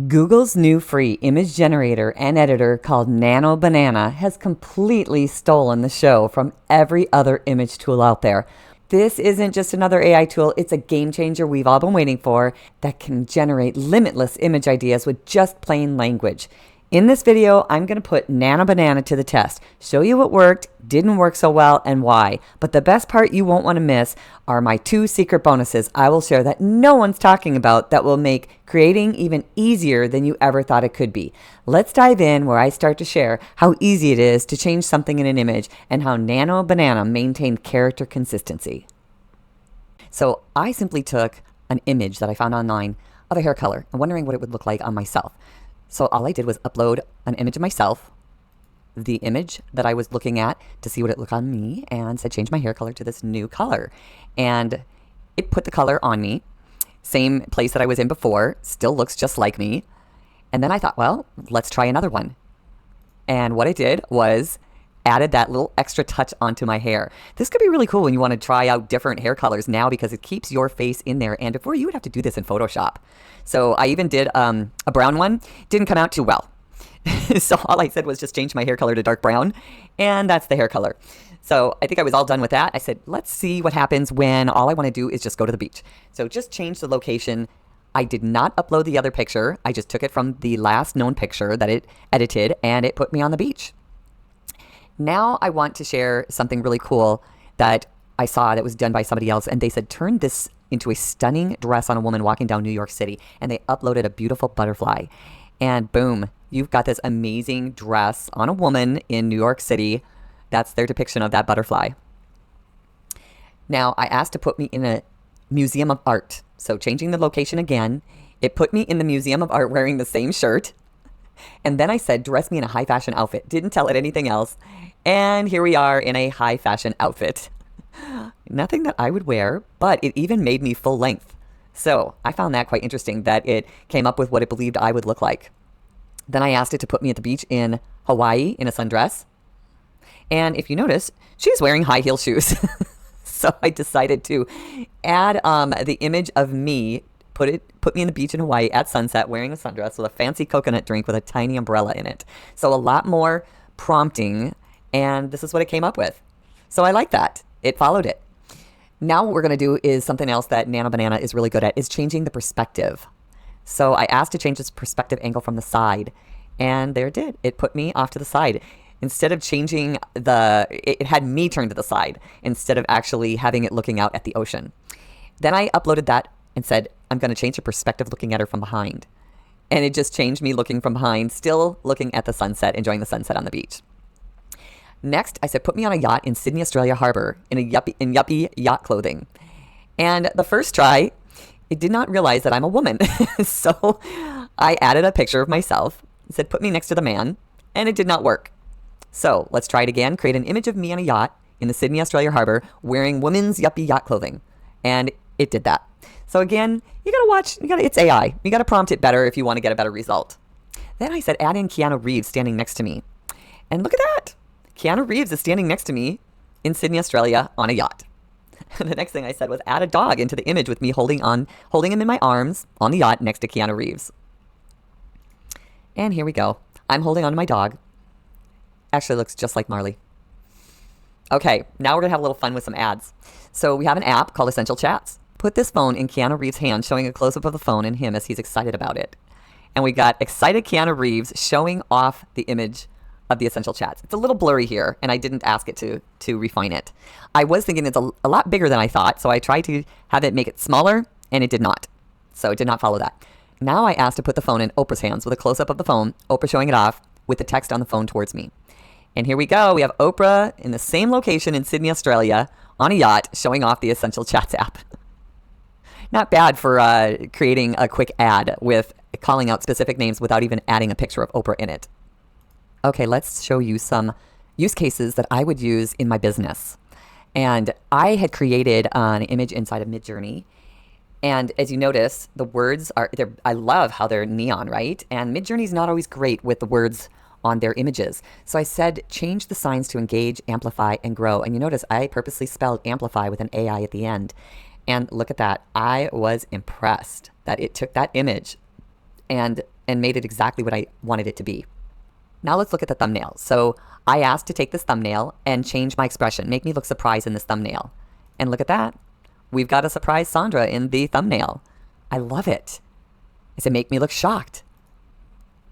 Google's new free image generator and editor called Nano Banana has completely stolen the show from every other image tool out there. This isn't just another AI tool, it's a game changer we've all been waiting for that can generate limitless image ideas with just plain language. In this video, I'm going to put Nano Banana to the test, show you what worked, didn't work so well, and why. But the best part you won't want to miss are my 2 secret bonuses I will share that no one's talking about that will make creating even easier than you ever thought it could be. Let's dive in where I start to share how easy it is to change something in an image and how Nano Banana maintained character consistency. So I simply took an image that I found online of a hair color and wondering what it would look like on myself. So all I did was upload an image of myself, the image that I was looking at to see what it looked on me, and said change my hair color to this new color. And it put the color on me, same place that I was in before, still looks just like me. And then I thought, well, let's try another one. And what I did was added that little extra touch onto my hair. This could be really cool when you want to try out different hair colors now because it keeps your face in there. And before, you would have to do this in Photoshop. So I even did a brown one. Didn't come out too well. So all I said was just change my hair color to dark brown. And that's the hair color. So I think I was all done with that. I said, let's see what happens when all I want to do is just go to the beach. So just change the location. I did not upload the other picture. I just took it from the last known picture that it edited and it put me on the beach. Now I want to share something really cool that I saw that was done by somebody else. And they said, turn this into a stunning dress on a woman walking down New York City. And they uploaded a beautiful butterfly. And boom, you've got this amazing dress on a woman in New York City. That's their depiction of that butterfly. Now I asked to put me in a museum of art. So changing the location again, it put me in the museum of art wearing the same shirt. And then I said, dress me in a high fashion outfit. Didn't tell it anything else. And here we are in a high fashion outfit. Nothing that I would wear, but it even made me full length. So I found that quite interesting that it came up with what it believed I would look like. Then I asked it to put me at the beach in Hawaii in a sundress. And if you notice, she's wearing high heel shoes. So I decided to add the image of me, put me in the beach in Hawaii at sunset wearing a sundress with a fancy coconut drink with a tiny umbrella in it. So a lot more prompting, and this is what it came up with. So I like that. It followed it. Now what we're going to do is something else that Nano Banana is really good at, is changing the perspective. So I asked to change this perspective angle from the side, and there it did. It put me off to the side. Instead of changing it had me turn to the side instead of actually having it looking out at the ocean. Then I uploaded that and said, I'm going to change the perspective looking at her from behind. And it just changed me looking from behind, still looking at the sunset, enjoying the sunset on the beach. Next, I said, put me on a yacht in Sydney, Australia Harbor in yuppie yacht clothing. And the first try, it did not realize that I'm a woman. So I added a picture of myself, said, put me next to the man, and it did not work. So let's try it again. Create an image of me on a yacht in the Sydney, Australia Harbor wearing women's yuppie yacht clothing. And it did that. So again, you gotta watch, it's AI. You gotta prompt it better if you want to get a better result. Then I said, add in Keanu Reeves standing next to me. And look at that. Keanu Reeves is standing next to me in Sydney, Australia on a yacht. And the next thing I said was add a dog into the image with me holding him in my arms on the yacht next to Keanu Reeves. And here we go. I'm holding on to my dog. Actually looks just like Marley. Okay, now we're going to have a little fun with some ads. So we have an app called Essential Chats. Put this phone in Keanu Reeves' hand, showing a close-up of the phone and him as he's excited about it. And we got excited Keanu Reeves showing off the image of the Essential Chats. It's a little blurry here, and I didn't ask it to refine it. I was thinking it's a lot bigger than I thought, so I tried to have it make it smaller, and it did not. So it did not follow that. Now I asked to put the phone in Oprah's hands with a close-up of the phone, Oprah showing it off with the text on the phone towards me. And here we go. We have Oprah in the same location in Sydney, Australia, on a yacht, showing off the Essential Chats app. Not bad for creating a quick ad with calling out specific names without even adding a picture of Oprah in it. Okay, let's show you some use cases that I would use in my business. And I had created an image inside of Midjourney. And as you notice, the words I love how they're neon, right? And Midjourney is not always great with the words on their images. So I said, change the signs to engage, amplify, and grow. And you notice I purposely spelled amplify with an AI at the end. And look at that. I was impressed that it took that image and and made it exactly what I wanted it to be. Now let's look at the thumbnail. So I asked to take this thumbnail and change my expression, make me look surprised in this thumbnail. And look at that. We've got a surprised Sondra in the thumbnail. I love it. I said, make me look shocked.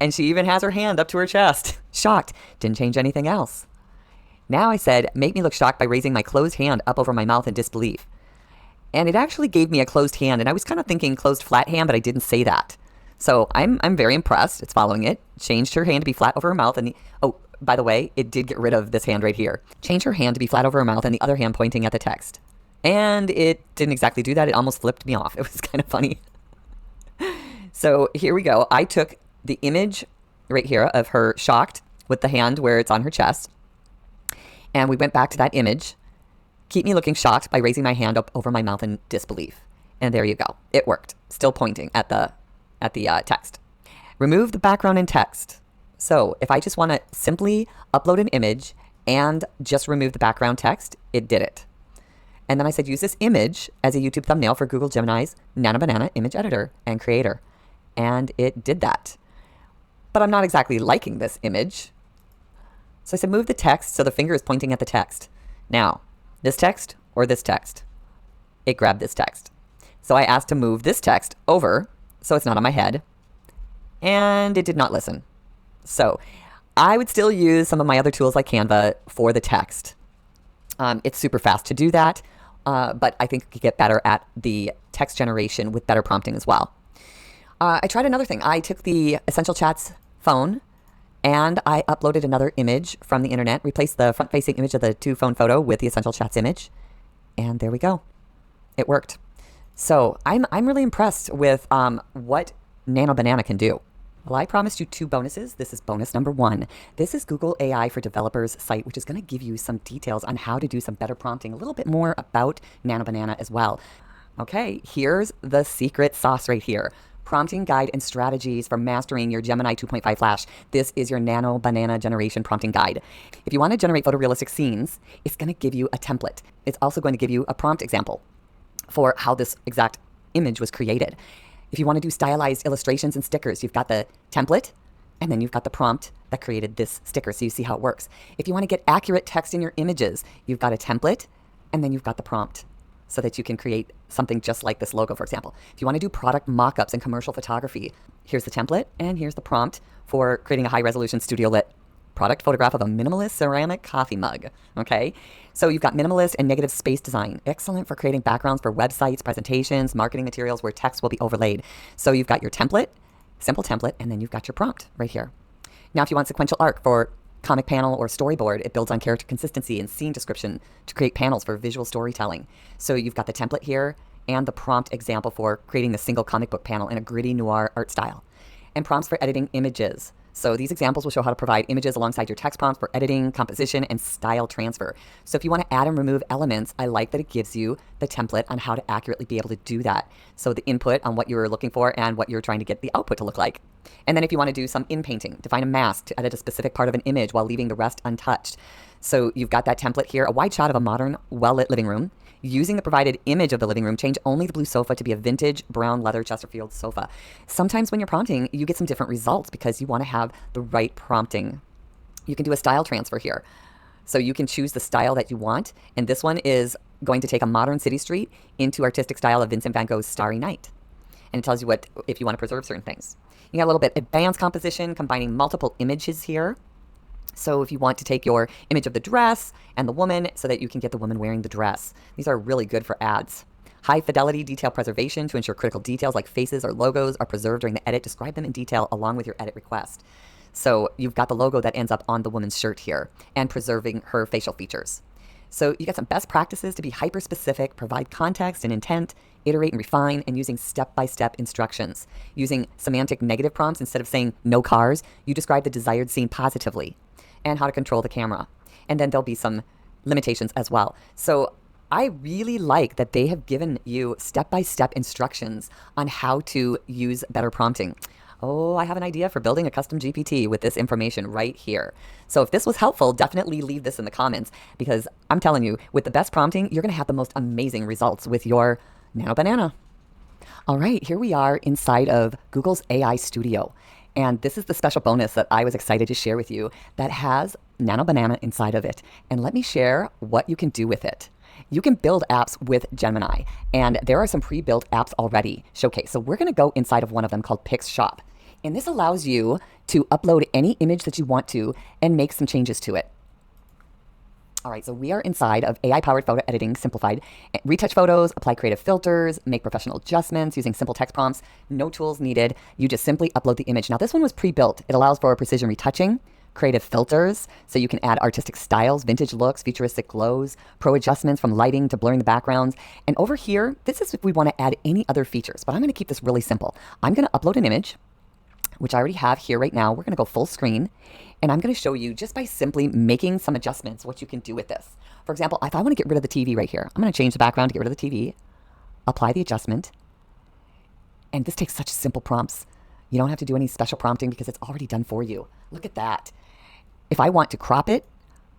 And she even has her hand up to her chest. Shocked. Didn't change anything else. Now I said, make me look shocked by raising my closed hand up over my mouth in disbelief. And it actually gave me a closed hand. And I was kind of thinking closed flat hand, but I didn't say that. So I'm very impressed. It's following it. Changed her hand to be flat over her mouth. And oh, by the way, it did get rid of this hand right here. Changed her hand to be flat over her mouth and the other hand pointing at the text. And it didn't exactly do that. It almost flipped me off. It was kind of funny. So here we go. I took the image right here of her shocked with the hand where it's on her chest. And we went back to that image. Keep me looking shocked by raising my hand up over my mouth in disbelief. And there you go. It worked. Still pointing at the text. Remove the background and text. So if I just want to simply upload an image and just remove the background text, it did it. And then I said, use this image as a YouTube thumbnail for Google Gemini's Nano Banana image editor and creator. And it did that. But I'm not exactly liking this image. So I said, move the text so the finger is pointing at the text. Now, this text or this text? It grabbed this text. So I asked to move this text over so it's not on my head. And it did not listen. So I would still use some of my other tools like Canva for the text. It's super fast to do that, but I think you get better at the text generation with better prompting as well. I tried another thing. I took the Essential Chats phone and I uploaded another image from the internet, replaced the front-facing image of the two-phone photo with the Essential Chats image, and there we go. It worked. So I'm really impressed with what Nano Banana can do. Well, I promised you 2 bonuses. This is bonus number 1. This is Google AI for Developers site, which is going to give you some details on how to do some better prompting, a little bit more about Nano Banana as well. Okay, here's the secret sauce right here. Prompting guide and strategies for mastering your Gemini 2.5 Flash. This is your Nano Banana generation prompting guide. If you want to generate photorealistic scenes, it's going to give you a template. It's also going to give you a prompt example for how this exact image was created. If you want to do stylized illustrations and stickers, you've got the template, and then you've got the prompt that created this sticker, so you see how it works. If you want to get accurate text in your images, you've got a template, and then you've got the prompt, so that you can create something just like this logo, for example. If you want to do product mock-ups and commercial photography, here's the template, and here's the prompt for creating a high-resolution studio-lit product photograph of a minimalist ceramic coffee mug, okay? So you've got minimalist and negative space design. Excellent for creating backgrounds for websites, presentations, marketing materials where text will be overlaid. So you've got your template, simple template, and then you've got your prompt right here. Now, if you want sequential arc for comic panel or storyboard, it builds on character consistency and scene description to create panels for visual storytelling. So you've got the template here and the prompt example for creating a single comic book panel in a gritty noir art style. And prompts for editing images. So these examples will show how to provide images alongside your text prompts for editing, composition, and style transfer. So if you want to add and remove elements, I like that it gives you the template on how to accurately be able to do that. So the input on what you're looking for and what you're trying to get the output to look like. And then if you want to do some in-painting, define a mask to edit a specific part of an image while leaving the rest untouched. So you've got that template here, a wide shot of a modern, well-lit living room. Using the provided image of the living room, change only the blue sofa to be a vintage brown leather Chesterfield sofa. Sometimes when you're prompting, you get some different results because you want to have the right prompting. You can do a style transfer here. So you can choose the style that you want. And this one is going to take a modern city street into artistic style of Vincent van Gogh's Starry Night. And it tells you what if you want to preserve certain things. You got a little bit advanced composition, combining multiple images here. So if you want to take your image of the dress and the woman so that you can get the woman wearing the dress. These are really good for ads. High fidelity detail preservation to ensure critical details like faces or logos are preserved during the edit. Describe them in detail along with your edit request. So you've got the logo that ends up on the woman's shirt here and preserving her facial features. So you got some best practices to be hyper-specific, provide context and intent, iterate and refine, and using step-by-step instructions. Using semantic negative prompts instead of saying no cars, you describe the desired scene positively. And how to control the camera. And then there'll be some limitations as well. So I really like that they have given you step-by-step instructions on how to use better prompting. Oh, I have an idea for building a custom GPT with this information right here. So if this was helpful, definitely leave this in the comments because I'm telling you, with the best prompting, you're going to have the most amazing results with your Nano Banana. All right, here we are inside of Google's AI Studio. And this is the special bonus that I was excited to share with you that has Nano Banana inside of it. And let me share what you can do with it. You can build apps with Gemini, and there are some pre-built apps already showcased. So we're going to go inside of one of them called PixShop. And this allows you to upload any image that you want to and make some changes to it. All right, so we are inside of AI-powered photo editing simplified. Retouch photos, apply creative filters, make professional adjustments using simple text prompts. No tools needed. You just simply upload the image. Now, this one was pre-built. It allows for precision retouching, creative filters, so you can add artistic styles, vintage looks, futuristic glows, pro adjustments from lighting to blurring the backgrounds. And over here, this is if we want to add any other features, but I'm going to keep this really simple. I'm going to upload an image, which I already have here right now. We're going to go full screen, and I'm going to show you just by simply making some adjustments what you can do with this. For example, if I want to get rid of the TV right here, I'm going to change the background to get rid of the TV, apply the adjustment, and this takes such simple prompts. You don't have to do any special prompting because it's already done for you. Look at that. If I want to crop it,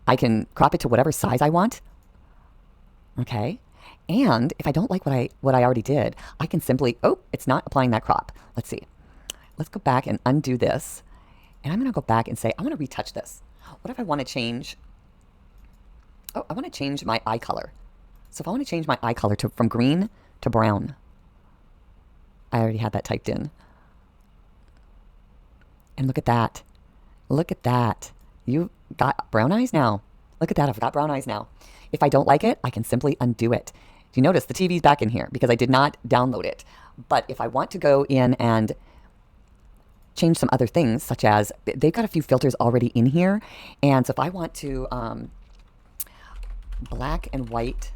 I can crop it to whatever size I want. Okay. And if I don't like what I already did, I can simply, oh, it's not applying that crop. Let's see. Let's go back and undo this. And I'm going to go back and say, I want to retouch this. What if I want to change? Oh, I want to change my eye color. So if I want to change my eye color from green to brown, I already had that typed in. And look at that. Look at that. You got brown eyes now. Look at that. I've got brown eyes now. If I don't like it, I can simply undo it. Do you notice the TV's back in here because I did not download it? But if I want to go in and change some other things, such as they've got a few filters already in here. And so if I want to black and white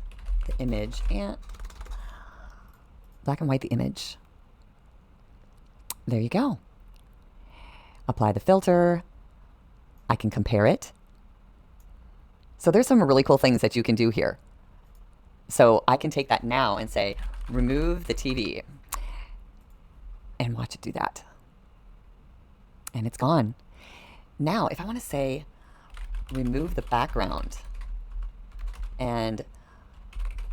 the image, and black and white the image. There you go. Apply the filter. I can compare it. So there's some really cool things that you can do here. So I can take that now and say, remove the TV, and watch it do that. And it's gone. Now, if I want to say, remove the background and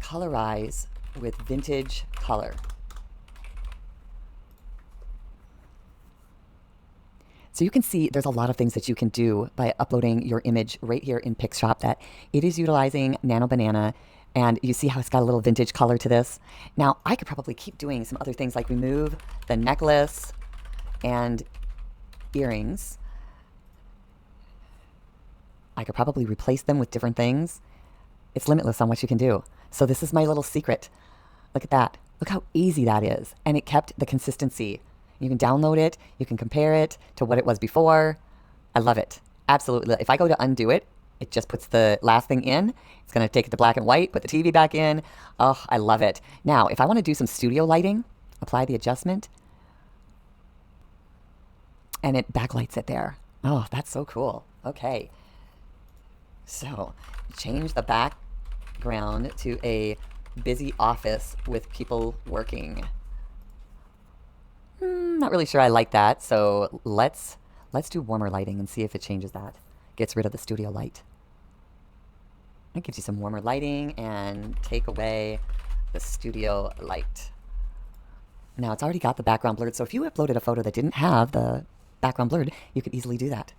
colorize with vintage color. So you can see there's a lot of things that you can do by uploading your image right here in PixShop that it is utilizing Nano Banana. And you see how it's got a little vintage color to this. Now, I could probably keep doing some other things like remove the necklace and earrings. I could probably replace them with different things. It's limitless on what you can do. So this is my little secret. Look at that. Look how easy that is. And it kept the consistency. You can download it. You can compare it to what it was before. I love it. Absolutely. If I go to undo it, it just puts the last thing in. It's going to take it to black and white, put the TV back in. Oh, I love it. Now, if I want to do some studio lighting, apply the adjustment, and it backlights it there. Oh, that's so cool. Okay. So, change the background to a busy office with people working. Not really sure I like that, so let's do warmer lighting and see if it changes that. Gets rid of the studio light. It gives you some warmer lighting and take away the studio light. Now it's already got the background blurred, so if you uploaded a photo that didn't have the background blurred, you could easily do that.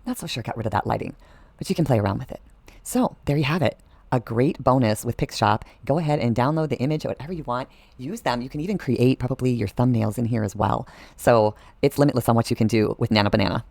Not so sure got rid of that lighting, but you can play around with it. So there you have it. A great bonus with PixShop. Go ahead and download the image, whatever you want. Use them. You can even create probably your thumbnails in here as well. So it's limitless on what you can do with Nano Banana.